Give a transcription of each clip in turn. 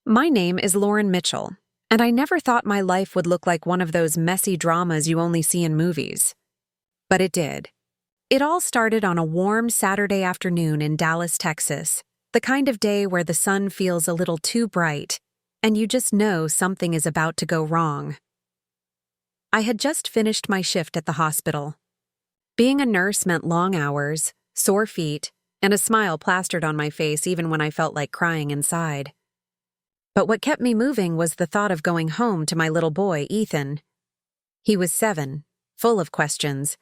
My name is Lauren Mitchell, and I never thought my life would look like one of those messy dramas you only see in movies. But it did. It all started on a warm Saturday afternoon in Dallas, Texas, the kind of day where the sun feels a little too bright, and you just know something is about to go wrong. I had just finished my shift at the hospital. Being a nurse meant long hours, sore feet, and a smile plastered on my face even when I felt like crying inside. But what kept me moving was the thought of going home to my little boy, Ethan. He was 7, full of questions,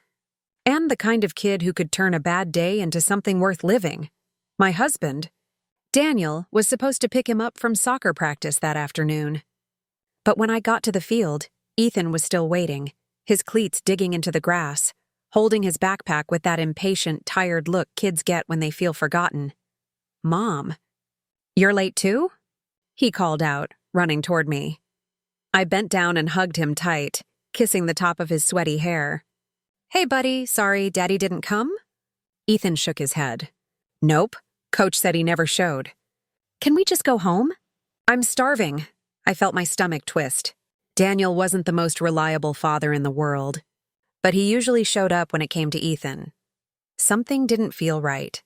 and the kind of kid who could turn a bad day into something worth living. My husband, Daniel, was supposed to pick him up from soccer practice that afternoon. But when I got to the field, Ethan was still waiting, his cleats digging into the grass, holding his backpack with that impatient, tired look kids get when they feel forgotten. "Mom, you're late too?" he called out, running toward me. I bent down and hugged him tight, kissing the top of his sweaty hair. "Hey, buddy, sorry, Daddy didn't come?" Ethan shook his head. "Nope, Coach said he never showed." "Can we just go home?" "I'm starving." I felt my stomach twist. Daniel wasn't the most reliable father in the world, but he usually showed up when it came to Ethan. Something didn't feel right.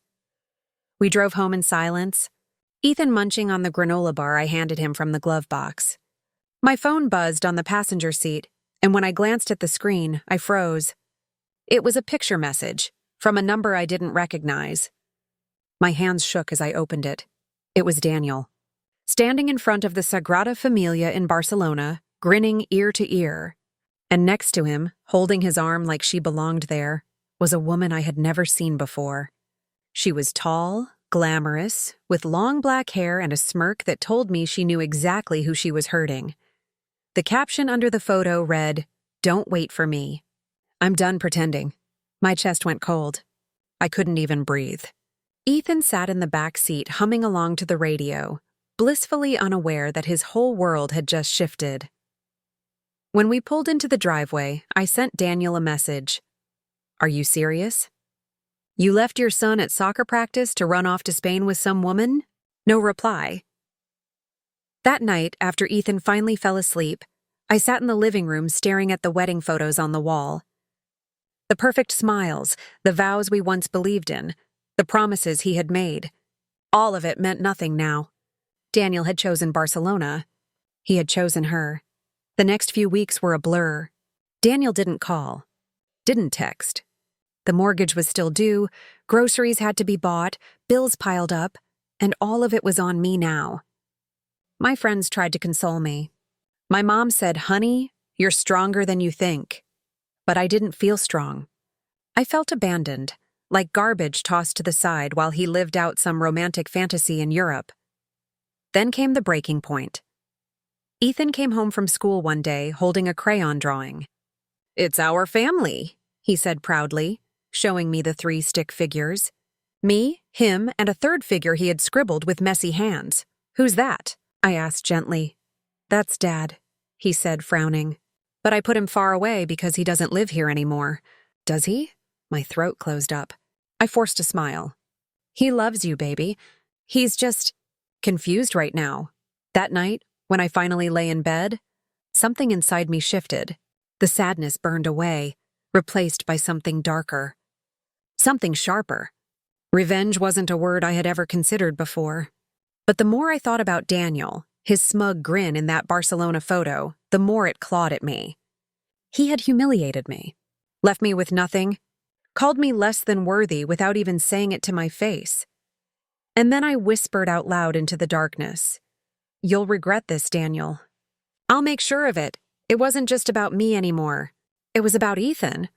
We drove home in silence, Ethan munching on the granola bar I handed him from the glove box. My phone buzzed on the passenger seat, and when I glanced at the screen, I froze. It was a picture message from a number I didn't recognize. My hands shook as I opened it. It was Daniel, standing in front of the Sagrada Familia in Barcelona, grinning ear to ear. And next to him, holding his arm like she belonged there, was a woman I had never seen before. She was tall, glamorous, with long black hair and a smirk that told me she knew exactly who she was hurting. The caption under the photo read, "Don't wait for me." I'm done pretending. My chest went cold. I couldn't even breathe. Ethan sat in the back seat humming along to the radio, blissfully unaware that his whole world had just shifted. When we pulled into the driveway, I sent Daniel a message. "Are you serious? You left your son at soccer practice to run off to Spain with some woman?" No reply. That night, after Ethan finally fell asleep, I sat in the living room staring at the wedding photos on the wall. The perfect smiles, the vows we once believed in, the promises he had made. All of it meant nothing now. Daniel had chosen Barcelona. He had chosen her. The next few weeks were a blur. Daniel didn't call, didn't text. The mortgage was still due, groceries had to be bought, bills piled up, and all of it was on me now. My friends tried to console me. My mom said, "Honey, you're stronger than you think." But I didn't feel strong. I felt abandoned, like garbage tossed to the side while he lived out some romantic fantasy in Europe. Then came the breaking point. Ethan came home from school one day holding a crayon drawing. "It's our family," he said proudly, showing me the 3 stick figures. Me, him, and a third figure he had scribbled with messy hands. "Who's that?" I asked gently. "That's Dad," he said, frowning. "But I put him far away because he doesn't live here anymore." "Does he?" My throat closed up. I forced a smile. "He loves you, baby. He's just confused right now." That night, when I finally lay in bed, something inside me shifted. The sadness burned away, replaced by something darker. Something sharper. Revenge wasn't a word I had ever considered before. But the more I thought about Daniel, his smug grin in that Barcelona photo, the more it clawed at me. He had humiliated me, left me with nothing, called me less than worthy without even saying it to my face. And then I whispered out loud into the darkness, "You'll regret this, Daniel." "I'll make sure of it. It wasn't just about me anymore. It was about Ethan,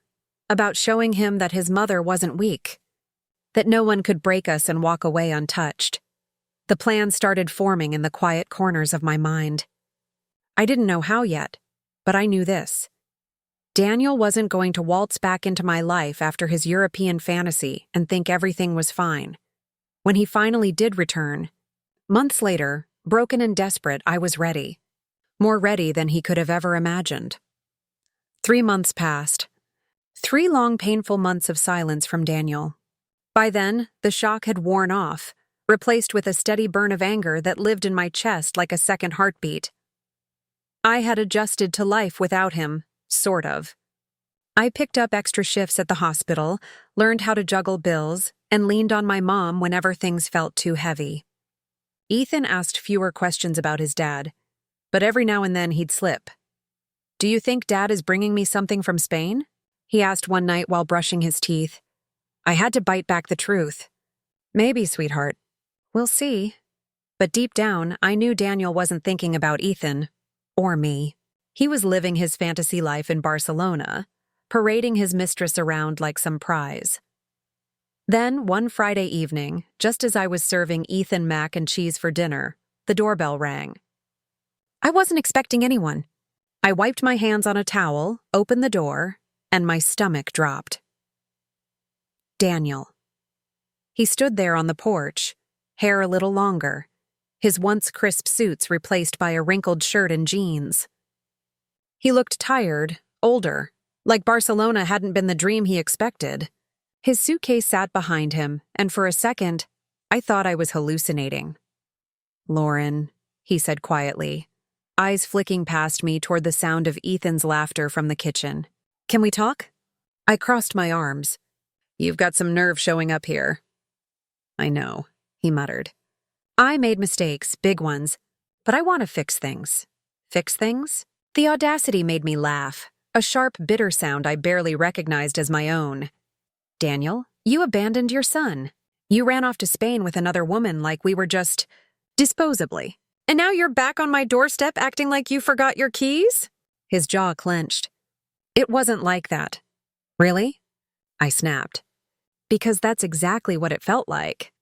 about showing him that his mother wasn't weak, that no one could break us and walk away untouched." The plan started forming in the quiet corners of my mind. I didn't know how yet, but I knew this. Daniel wasn't going to waltz back into my life after his European fantasy and think everything was fine. When he finally did return, months later, broken and desperate, I was ready. More ready than he could have ever imagined. 3 months passed. 3 long, painful months of silence from Daniel. By then, the shock had worn off. replaced with a steady burn of anger that lived in my chest like a second heartbeat. I had adjusted to life without him, sort of. I picked up extra shifts at the hospital, learned how to juggle bills, and leaned on my mom whenever things felt too heavy. Ethan asked fewer questions about his dad, but every now and then he'd slip. "Do you think Dad is bringing me something from Spain?" he asked one night while brushing his teeth. I had to bite back the truth. "Maybe, sweetheart. We'll see." But deep down, I knew Daniel wasn't thinking about Ethan, or me. He was living his fantasy life in Barcelona, parading his mistress around like some prize. Then, one Friday evening, just as I was serving Ethan mac and cheese for dinner, the doorbell rang. I wasn't expecting anyone. I wiped my hands on a towel, opened the door, and my stomach dropped. Daniel. He stood there on the porch, hair a little longer, his once crisp suits replaced by a wrinkled shirt and jeans. He looked tired, older, like Barcelona hadn't been the dream he expected. His suitcase sat behind him, and for a second, I thought I was hallucinating. "Lauren," he said quietly, eyes flicking past me toward the sound of Ethan's laughter from the kitchen. "Can we talk?" I crossed my arms. "You've got some nerve showing up here." "I know," he muttered. "I made mistakes, big ones, but I want to fix things." Fix things? The audacity made me laugh, a sharp, bitter sound I barely recognized as my own. "Daniel, you abandoned your son. You ran off to Spain with another woman like we were just disposably. And now you're back on my doorstep acting like you forgot your keys?" His jaw clenched. "It wasn't like that." "Really?" I snapped. "Because that's exactly what it felt like."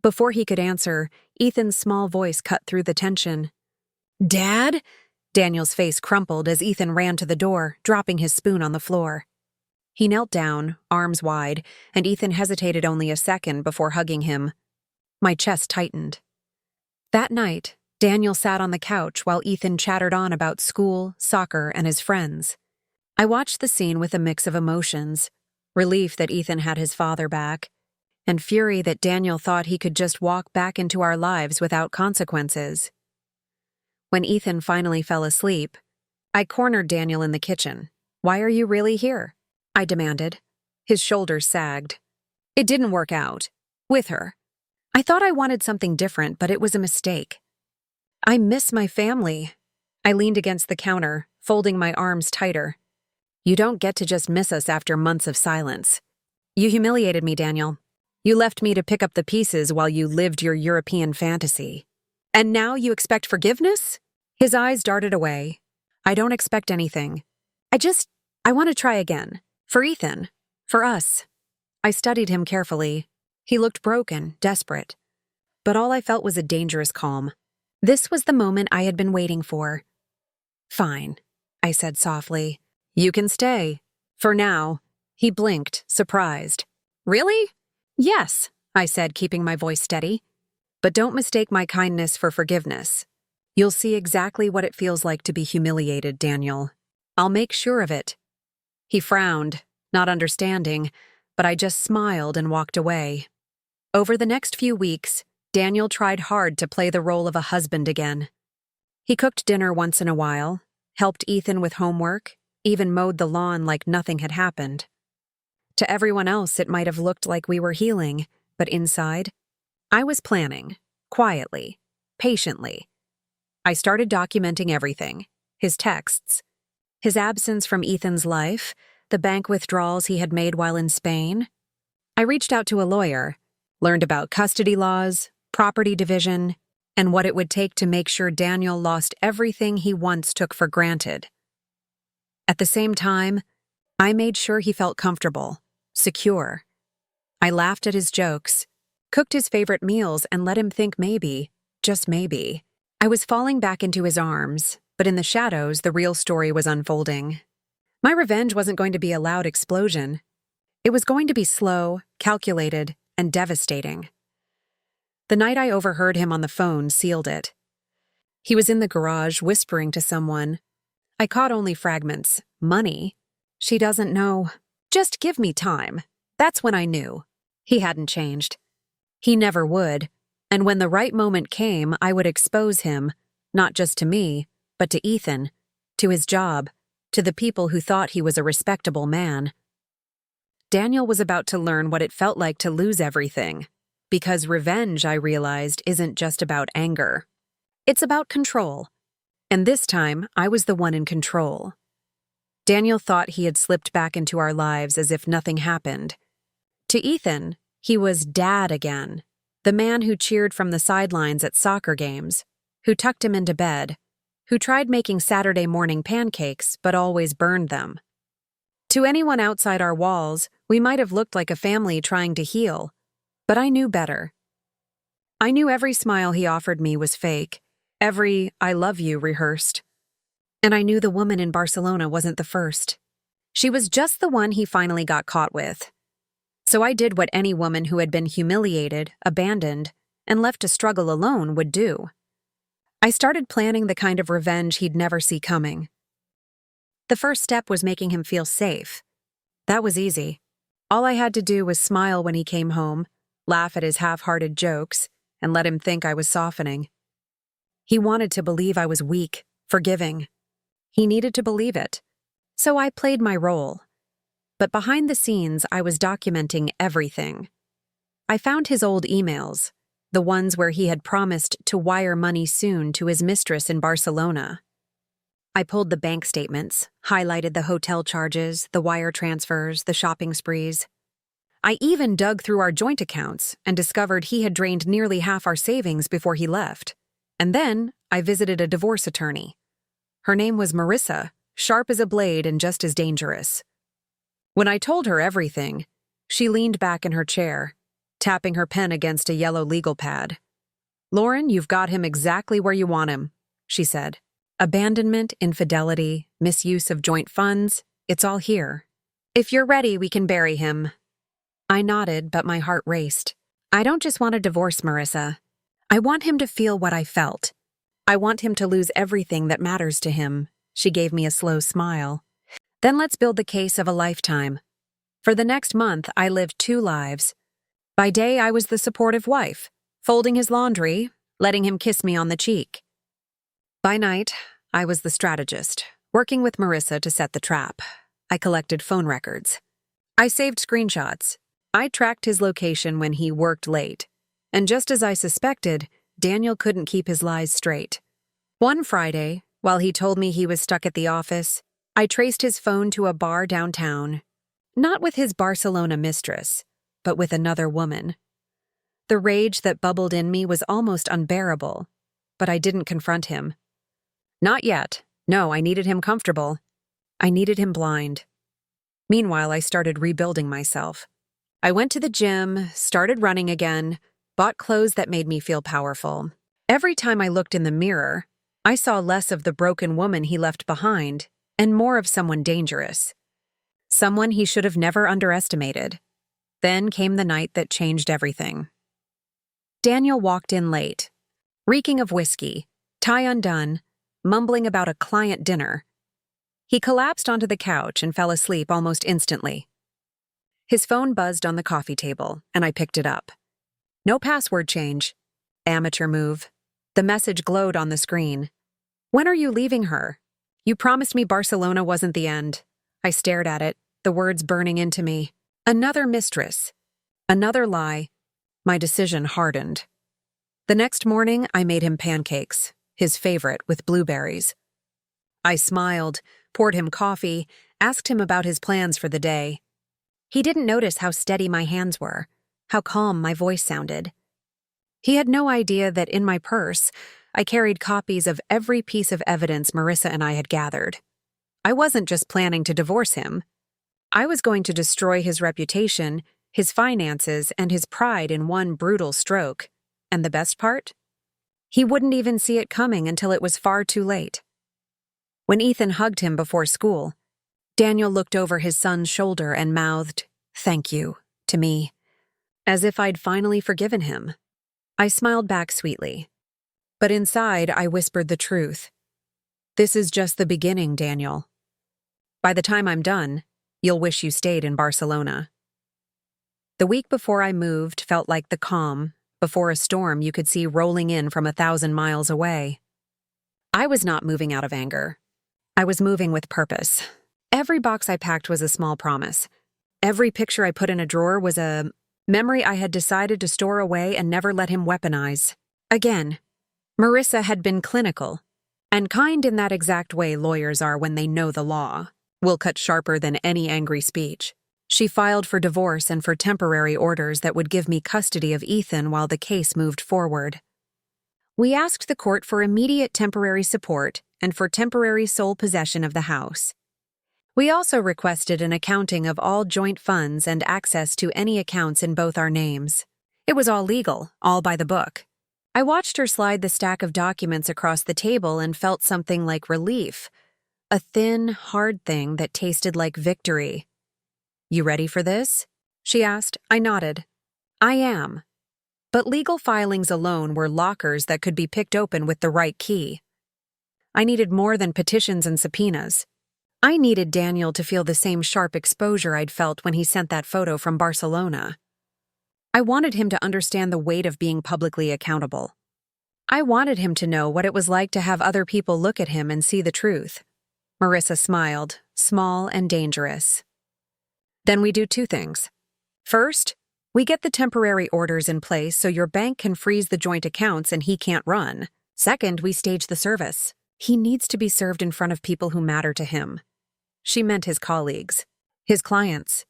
Before he could answer, Ethan's small voice cut through the tension. "Dad?" Daniel's face crumpled as Ethan ran to the door, dropping his spoon on the floor. He knelt down, arms wide, and Ethan hesitated only a second before hugging him. My chest tightened. That night, Daniel sat on the couch while Ethan chattered on about school, soccer, and his friends. I watched the scene with a mix of emotions, relief that Ethan had his father back, and fury that Daniel thought he could just walk back into our lives without consequences. When Ethan finally fell asleep, I cornered Daniel in the kitchen. "Why are you really here?" I demanded. His shoulders sagged. "It didn't work out. With her. I thought I wanted something different, but it was a mistake. I miss my family." I leaned against the counter, folding my arms tighter. "You don't get to just miss us after months of silence. You humiliated me, Daniel. You left me to pick up the pieces while you lived your European fantasy. And now you expect forgiveness?" His eyes darted away. "I don't expect anything. I want to try again. For Ethan. For us." I studied him carefully. He looked broken, desperate. But all I felt was a dangerous calm. This was the moment I had been waiting for. "Fine," I said softly. "You can stay. For now." He blinked, surprised. "Really?" "Yes," I said, keeping my voice steady. "But don't mistake my kindness for forgiveness. You'll see exactly what it feels like to be humiliated, Daniel. I'll make sure of it." He frowned, not understanding, but I just smiled and walked away. Over the next few weeks, Daniel tried hard to play the role of a husband again. He cooked dinner once in a while, helped Ethan with homework, even mowed the lawn like nothing had happened. To everyone else, it might have looked like we were healing, but inside, I was planning, quietly, patiently. I started documenting everything: his texts, his absence from Ethan's life, the bank withdrawals he had made while in Spain. I reached out to a lawyer, learned about custody laws, property division, and what it would take to make sure Daniel lost everything he once took for granted. At the same time, I made sure he felt comfortable, secure. I laughed at his jokes, cooked his favorite meals, and let him think maybe, just maybe, I was falling back into his arms, but in the shadows, the real story was unfolding. My revenge wasn't going to be a loud explosion. It was going to be slow, calculated, and devastating. The night I overheard him on the phone sealed it. He was in the garage whispering to someone. I caught only fragments. "Money? She doesn't know. Just give me time." That's when I knew. He hadn't changed. He never would, and when the right moment came, I would expose him, not just to me, but to Ethan, to his job, to the people who thought he was a respectable man. Daniel was about to learn what it felt like to lose everything, because revenge, I realized, isn't just about anger. It's about control. And this time, I was the one in control. Daniel thought he had slipped back into our lives as if nothing happened. To Ethan, he was Dad again, the man who cheered from the sidelines at soccer games, who tucked him into bed, who tried making Saturday morning pancakes but always burned them. To anyone outside our walls, we might have looked like a family trying to heal, but I knew better. I knew every smile he offered me was fake, every "I love you" rehearsed. And I knew the woman in Barcelona wasn't the first. She was just the one he finally got caught with. So I did what any woman who had been humiliated, abandoned, and left to struggle alone would do. I started planning the kind of revenge he'd never see coming. The first step was making him feel safe. That was easy. All I had to do was smile when he came home, laugh at his half-hearted jokes, and let him think I was softening. He wanted to believe I was weak, forgiving. He needed to believe it. So I played my role. But behind the scenes, I was documenting everything. I found his old emails, the ones where he had promised to wire money soon to his mistress in Barcelona. I pulled the bank statements, highlighted the hotel charges, the wire transfers, the shopping sprees. I even dug through our joint accounts and discovered he had drained nearly half our savings before he left. And then I visited a divorce attorney. Her name was Marissa, sharp as a blade and just as dangerous. When I told her everything, she leaned back in her chair, tapping her pen against a yellow legal pad. "Lauren, you've got him exactly where you want him," she said. "Abandonment, infidelity, misuse of joint funds, it's all here. If you're ready, we can bury him." I nodded, but my heart raced. I don't just want a divorce, Marissa. I want him to feel what I felt. I want him to lose everything that matters to him. She gave me a slow smile. Then let's build the case of a lifetime. For the next month, I lived 2 lives. By day, I was the supportive wife, folding his laundry, letting him kiss me on the cheek. By night, I was the strategist, working with Marissa to set the trap. I collected phone records. I saved screenshots. I tracked his location when he worked late. And just as I suspected, Daniel couldn't keep his lies straight. One Friday, while he told me he was stuck at the office, I traced his phone to a bar downtown. Not with his Barcelona mistress, but with another woman. The rage that bubbled in me was almost unbearable, but I didn't confront him. Not yet. No, I needed him comfortable. I needed him blind. Meanwhile, I started rebuilding myself. I went to the gym, started running again, bought clothes that made me feel powerful. Every time I looked in the mirror, I saw less of the broken woman he left behind and more of someone dangerous. Someone he should have never underestimated. Then came the night that changed everything. Daniel walked in late, reeking of whiskey, tie undone, mumbling about a client dinner. He collapsed onto the couch and fell asleep almost instantly. His phone buzzed on the coffee table, and I picked it up. No password change. Amateur move. The message glowed on the screen. "When are you leaving her? You promised me Barcelona wasn't the end." I stared at it, the words burning into me. Another mistress. Another lie. My decision hardened. The next morning, I made him pancakes, his favorite with blueberries. I smiled, poured him coffee, asked him about his plans for the day. He didn't notice how steady my hands were, how calm my voice sounded. He had no idea that in my purse, I carried copies of every piece of evidence Marissa and I had gathered. I wasn't just planning to divorce him. I was going to destroy his reputation, his finances, and his pride in one brutal stroke. And the best part? He wouldn't even see it coming until it was far too late. When Ethan hugged him before school, Daniel looked over his son's shoulder and mouthed, "Thank you," to me, as if I'd finally forgiven him. I smiled back sweetly. But inside, I whispered the truth. "This is just the beginning, Daniel. By the time I'm done, you'll wish you stayed in Barcelona." The week before I moved felt like the calm before a storm you could see rolling in from 1,000 miles away. I was not moving out of anger. I was moving with purpose. Every box I packed was a small promise. Every picture I put in a drawer was a memory I had decided to store away and never let him weaponize. Again, Marissa had been clinical, and kind in that exact way lawyers are when they know the law, will cut sharper than any angry speech. She filed for divorce and for temporary orders that would give me custody of Ethan while the case moved forward. We asked the court for immediate temporary support and for temporary sole possession of the house. We also requested an accounting of all joint funds and access to any accounts in both our names. It was all legal, all by the book. I watched her slide the stack of documents across the table and felt something like relief, a thin, hard thing that tasted like victory. "You ready for this?" she asked. I nodded. "I am." But legal filings alone were lockers that could be picked open with the right key. I needed more than petitions and subpoenas. I needed Daniel to feel the same sharp exposure I'd felt when he sent that photo from Barcelona. I wanted him to understand the weight of being publicly accountable. I wanted him to know what it was like to have other people look at him and see the truth. Marissa smiled, small and dangerous. "Then we do two things. First, we get the temporary orders in place so your bank can freeze the joint accounts and he can't run. Second, we stage the service. He needs to be served in front of people who matter to him." She meant his colleagues, his clients,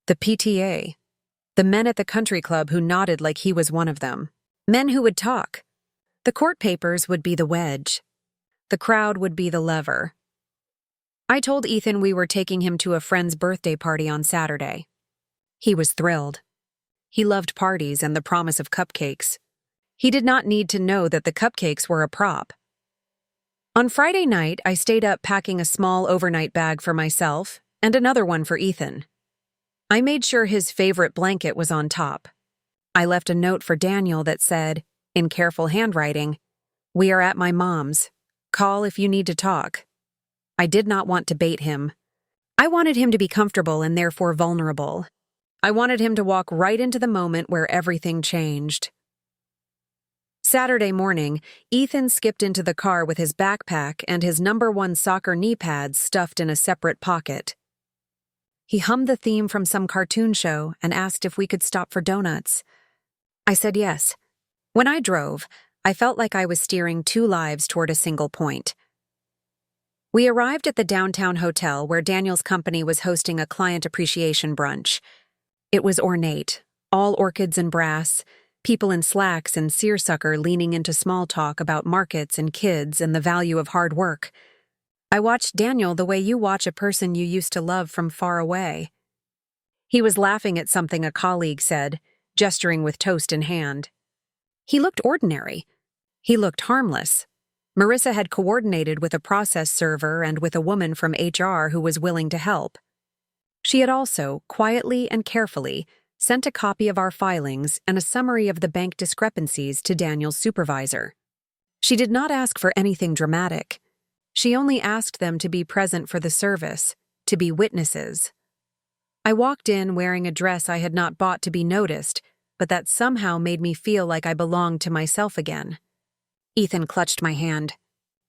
the PTA, the men at the country club who nodded like he was one of them. Men who would talk. The court papers would be the wedge. The crowd would be the lever. I told Ethan we were taking him to a friend's birthday party on Saturday. He was thrilled. He loved parties and the promise of cupcakes. He did not need to know that the cupcakes were a prop. On Friday night, I stayed up packing a small overnight bag for myself and another one for Ethan. I made sure his favorite blanket was on top. I left a note for Daniel that said, in careful handwriting, "We are at my mom's. Call if you need to talk." I did not want to bait him. I wanted him to be comfortable and therefore vulnerable. I wanted him to walk right into the moment where everything changed. Saturday morning, Ethan skipped into the car with his backpack and his #1 soccer knee pads stuffed in a separate pocket. He hummed the theme from some cartoon show and asked if we could stop for donuts. I said yes. When I drove, I felt like I was steering 2 lives toward a single point. We arrived at the downtown hotel where Daniel's company was hosting a client appreciation brunch. It was ornate, all orchids and brass, people in slacks and seersucker leaning into small talk about markets and kids and the value of hard work. I watched Daniel the way you watch a person you used to love from far away. He was laughing at something a colleague said, gesturing with toast in hand. He looked ordinary. He looked harmless. Marissa had coordinated with a process server and with a woman from HR who was willing to help. She had also, quietly and carefully, sent a copy of our filings and a summary of the bank discrepancies to Daniel's supervisor. She did not ask for anything dramatic. She only asked them to be present for the service, to be witnesses. I walked in wearing a dress I had not bought to be noticed, but that somehow made me feel like I belonged to myself again. Ethan clutched my hand.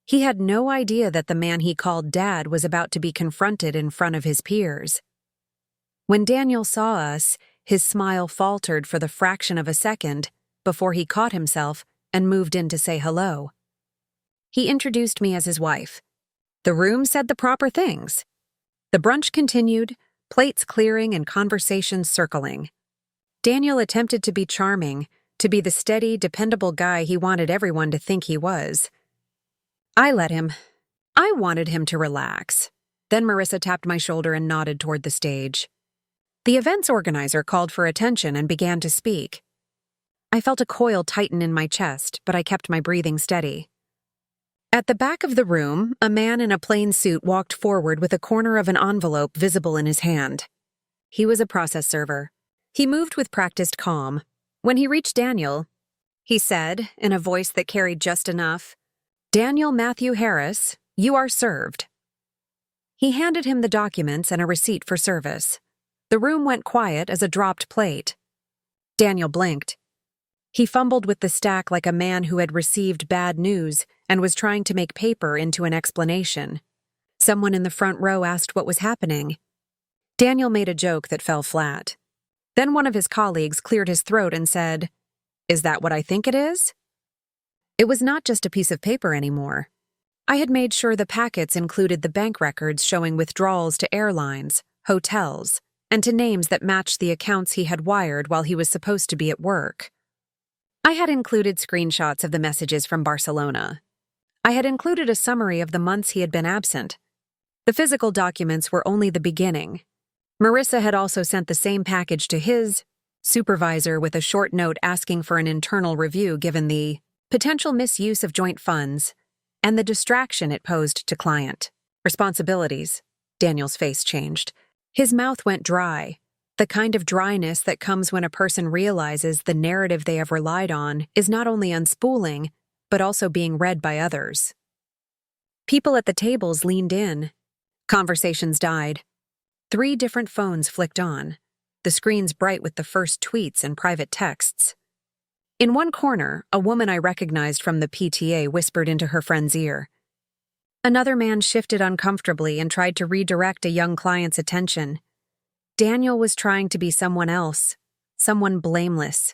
He had no idea that the man he called Dad was about to be confronted in front of his peers. When Daniel saw us, his smile faltered for the fraction of a second before he caught himself and moved in to say hello. He introduced me as his wife. The room said the proper things. The brunch continued, plates clearing and conversations circling. Daniel attempted to be charming, to be the steady, dependable guy he wanted everyone to think he was. I let him. I wanted him to relax. Then Marissa tapped my shoulder and nodded toward the stage. The event's organizer called for attention and began to speak. I felt a coil tighten in my chest, but I kept my breathing steady. At the back of the room, a man in a plain suit walked forward with a corner of an envelope visible in his hand. He was a process server. He moved with practiced calm. When he reached Daniel, he said, in a voice that carried just enough, "Daniel Matthew Harris, you are served." He handed him the documents and a receipt for service. The room went quiet as a dropped plate. Daniel blinked. He fumbled with the stack like a man who had received bad news and was trying to make paper into an explanation. Someone in the front row asked what was happening. Daniel made a joke that fell flat. Then one of his colleagues cleared his throat and said, "Is that what I think it is?" It was not just a piece of paper anymore. I had made sure the packets included the bank records showing withdrawals to airlines, hotels, and to names that matched the accounts he had wired while he was supposed to be at work. I had included screenshots of the messages from Barcelona. I had included a summary of the months he had been absent. The physical documents were only the beginning. Marissa had also sent the same package to his supervisor with a short note asking for an internal review given the potential misuse of joint funds and the distraction it posed to client responsibilities. Daniel's face changed. His mouth went dry, the kind of dryness that comes when a person realizes the narrative they have relied on is not only unspooling, but also being read by others. People at the tables leaned in. Conversations died. 3 different phones flicked on, the screens bright with the first tweets and private texts. In one corner, a woman I recognized from the PTA whispered into her friend's ear. Another man shifted uncomfortably and tried to redirect a young client's attention. Daniel was trying to be someone else, someone blameless.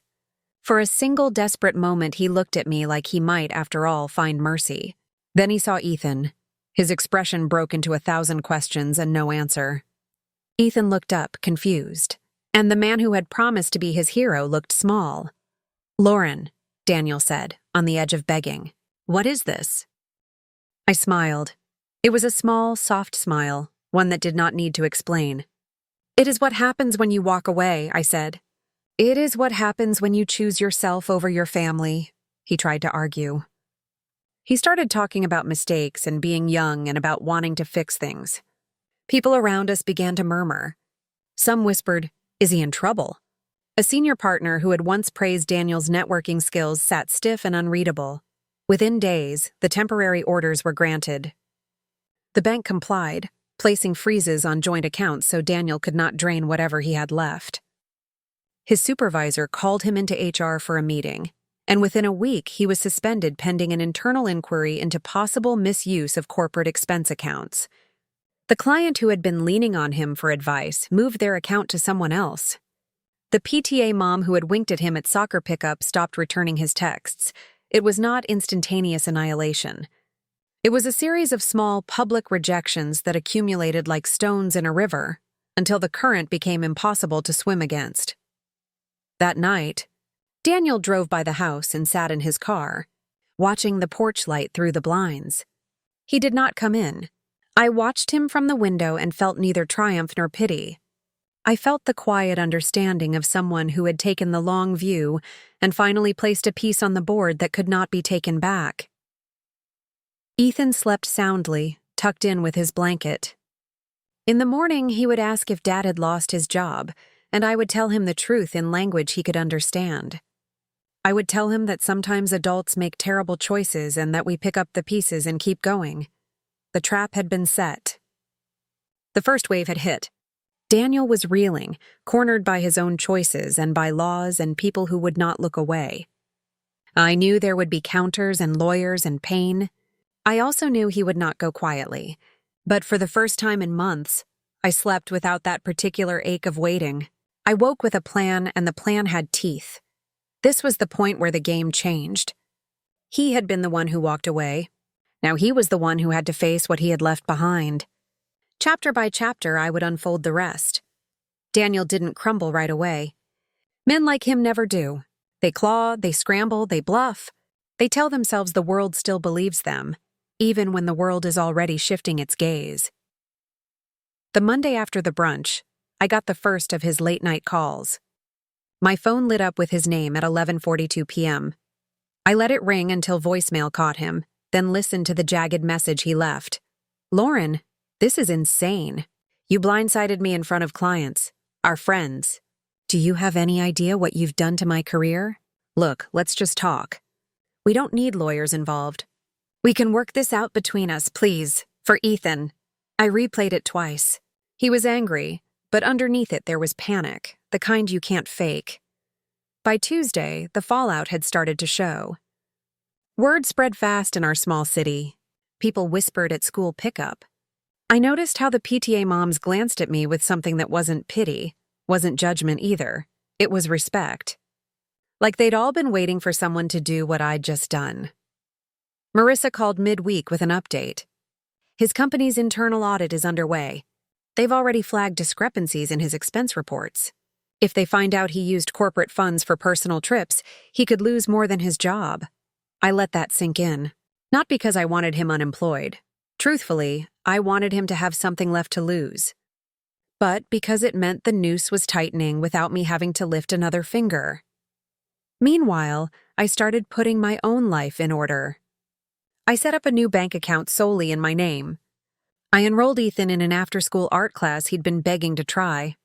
For a single desperate moment, he looked at me like he might, after all, find mercy. Then he saw Ethan. His expression broke into 1,000 questions and no answer. Ethan looked up, confused, and the man who had promised to be his hero looked small. "Lauren," Daniel said, on the edge of begging, "what is this?" I smiled. It was a small, soft smile, one that did not need to explain. "It is what happens when you walk away," I said. "It is what happens when you choose yourself over your family," he tried to argue. He started talking about mistakes and being young and about wanting to fix things. People around us began to murmur. Some whispered, "Is he in trouble?" A senior partner who had once praised Daniel's networking skills sat stiff and unreadable. Within days, the temporary orders were granted. The bank complied, placing freezes on joint accounts so Daniel could not drain whatever he had left. His supervisor called him into HR for a meeting, and within a week he was suspended pending an internal inquiry into possible misuse of corporate expense accounts. The client who had been leaning on him for advice moved their account to someone else. The PTA mom who had winked at him at soccer pickup stopped returning his texts. It was not instantaneous annihilation. It was a series of small public rejections that accumulated like stones in a river until the current became impossible to swim against. That night, Daniel drove by the house and sat in his car, watching the porch light through the blinds. He did not come in. I watched him from the window and felt neither triumph nor pity. I felt the quiet understanding of someone who had taken the long view and finally placed a piece on the board that could not be taken back. Ethan slept soundly, tucked in with his blanket. In the morning, he would ask if Dad had lost his job, and I would tell him the truth in language he could understand. I would tell him that sometimes adults make terrible choices and that we pick up the pieces and keep going. The trap had been set. The first wave had hit. Daniel was reeling, cornered by his own choices and by laws and people who would not look away. I knew there would be counters and lawyers and pain. I also knew he would not go quietly. But for the first time in months, I slept without that particular ache of waiting. I woke with a plan, and the plan had teeth. This was the point where the game changed. He had been the one who walked away. Now he was the one who had to face what he had left behind. Chapter by chapter, I would unfold the rest. Daniel didn't crumble right away. Men like him never do. They claw, they scramble, they bluff. They tell themselves the world still believes them, even when the world is already shifting its gaze. The Monday after the brunch, I got the first of his late-night calls. My phone lit up with his name at 11:42 p.m. I let it ring until voicemail caught him, then listened to the jagged message he left. "Lauren, this is insane. You blindsided me in front of clients, our friends. Do you have any idea what you've done to my career? Look, let's just talk. We don't need lawyers involved. We can work this out between us, please, for Ethan." I replayed it twice. He was angry, but underneath it there was panic, the kind you can't fake. By Tuesday, the fallout had started to show. Word spread fast in our small city. People whispered at school pickup. I noticed how the PTA moms glanced at me with something that wasn't pity, wasn't judgment either. It was respect. Like they'd all been waiting for someone to do what I'd just done. Marissa called midweek with an update. His company's internal audit is underway. They've already flagged discrepancies in his expense reports. If they find out he used corporate funds for personal trips, he could lose more than his job. I let that sink in. Not because I wanted him unemployed. Truthfully, I wanted him to have something left to lose. But because it meant the noose was tightening without me having to lift another finger. Meanwhile, I started putting my own life in order. I set up a new bank account solely in my name. I enrolled Ethan in an after-school art class he'd been begging to try.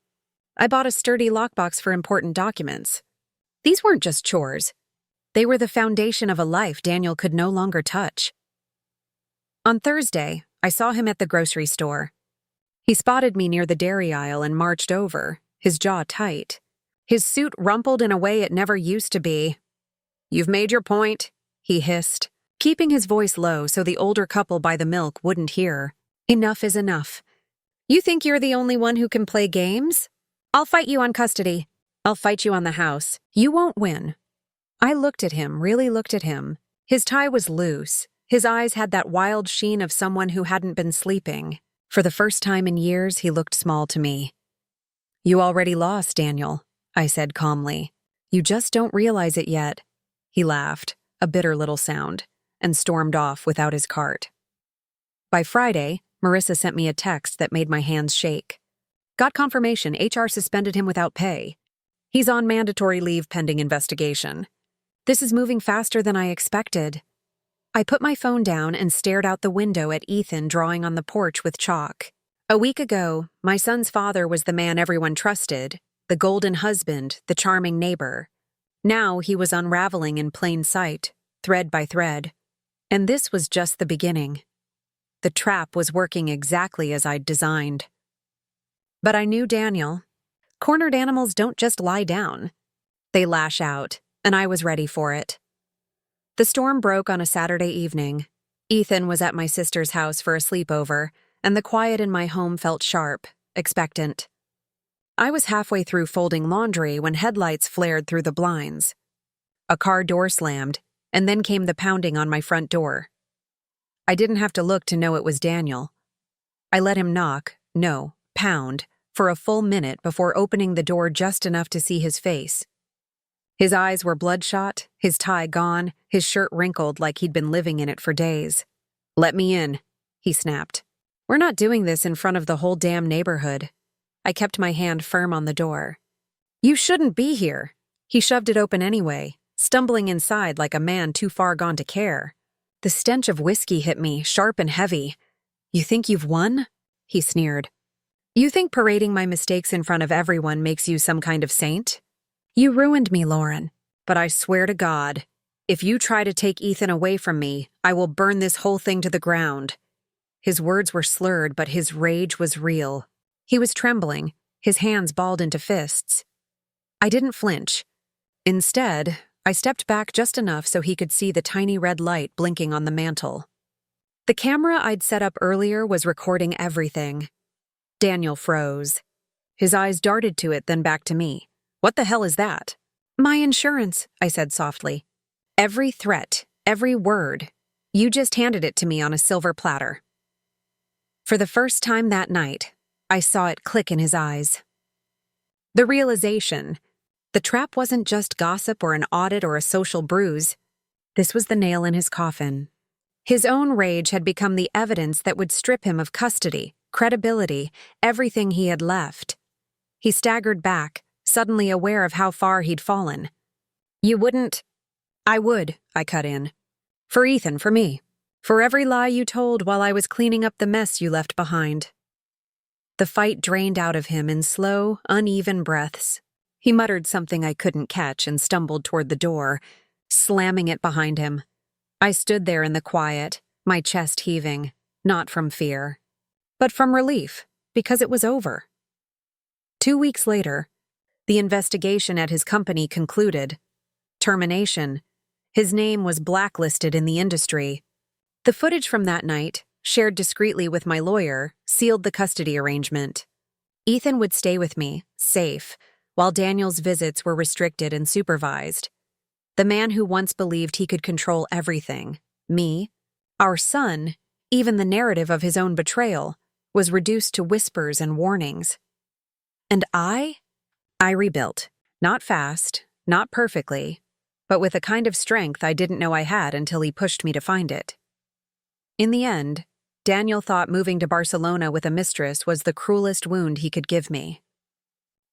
I bought a sturdy lockbox for important documents. These weren't just chores. They were the foundation of a life Daniel could no longer touch. On Thursday, I saw him at the grocery store. He spotted me near the dairy aisle and marched over, his jaw tight. His suit rumpled in a way it never used to be. "You've made your point," he hissed, keeping his voice low so the older couple by the milk wouldn't hear. "Enough is enough. You think you're the only one who can play games? I'll fight you on custody. I'll fight you on the house. You won't win." I looked at him, really looked at him. His tie was loose. His eyes had that wild sheen of someone who hadn't been sleeping. For the first time in years, he looked small to me. "You already lost, Daniel," I said calmly. "You just don't realize it yet." He laughed, a bitter little sound, and stormed off without his cart. By Friday, Marissa sent me a text that made my hands shake. "Got confirmation HR suspended him without pay. He's on mandatory leave pending investigation. This is moving faster than I expected." I put my phone down and stared out the window at Ethan drawing on the porch with chalk. A week ago, my son's father was the man everyone trusted, the golden husband, the charming neighbor. Now he was unraveling in plain sight, thread by thread. And this was just the beginning. The trap was working exactly as I'd designed. But I knew Daniel. Cornered animals don't just lie down. They lash out, and I was ready for it. The storm broke on a Saturday evening. Ethan was at my sister's house for a sleepover, and the quiet in my home felt sharp, expectant. I was halfway through folding laundry when headlights flared through the blinds. A car door slammed, and then came the pounding on my front door. I didn't have to look to know it was Daniel. I let him pound, for a full minute before opening the door just enough to see his face. His eyes were bloodshot, his tie gone, his shirt wrinkled like he'd been living in it for days. "Let me in," he snapped. "We're not doing this in front of the whole damn neighborhood." I kept my hand firm on the door. "You shouldn't be here." He shoved it open anyway, stumbling inside like a man too far gone to care. The stench of whiskey hit me, sharp and heavy. "You think you've won?" he sneered. "You think parading my mistakes in front of everyone makes you some kind of saint? You ruined me, Lauren. But I swear to God, if you try to take Ethan away from me, I will burn this whole thing to the ground." His words were slurred, but his rage was real. He was trembling, his hands balled into fists. I didn't flinch. Instead, I stepped back just enough so he could see the tiny red light blinking on the mantel. The camera I'd set up earlier was recording everything. Daniel froze. His eyes darted to it, then back to me. "What the hell is that?" "My insurance," I said softly. "Every threat, every word. You just handed it to me on a silver platter." For the first time that night, I saw it click in his eyes. The realization, the trap wasn't just gossip or an audit or a social bruise. This was the nail in his coffin. His own rage had become the evidence that would strip him of custody, credibility, everything he had left. He staggered back, suddenly aware of how far he'd fallen. "You wouldn't—" "I would," I cut in. "For Ethan, for me. For every lie you told while I was cleaning up the mess you left behind." The fight drained out of him in slow, uneven breaths. He muttered something I couldn't catch and stumbled toward the door, slamming it behind him. I stood there in the quiet, my chest heaving, not from fear, but from relief, because it was over. 2 weeks later, The investigation at his company concluded. Termination. His name was blacklisted in the industry. The footage from that night, shared discreetly with my lawyer, sealed the custody arrangement. Ethan would stay with me, safe, while Daniel's visits were restricted and supervised. The man who once believed he could control everything, me, our son, even the narrative of his own betrayal, was reduced to whispers and warnings. And I rebuilt. Not fast, not perfectly, but with a kind of strength I didn't know I had until he pushed me to find it. In the end, Daniel thought moving to Barcelona with a mistress was the cruelest wound he could give me.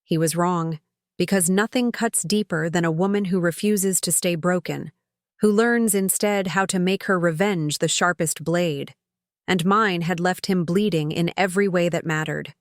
He was wrong, because nothing cuts deeper than a woman who refuses to stay broken, who learns instead how to make her revenge the sharpest blade. And mine had left him bleeding in every way that mattered.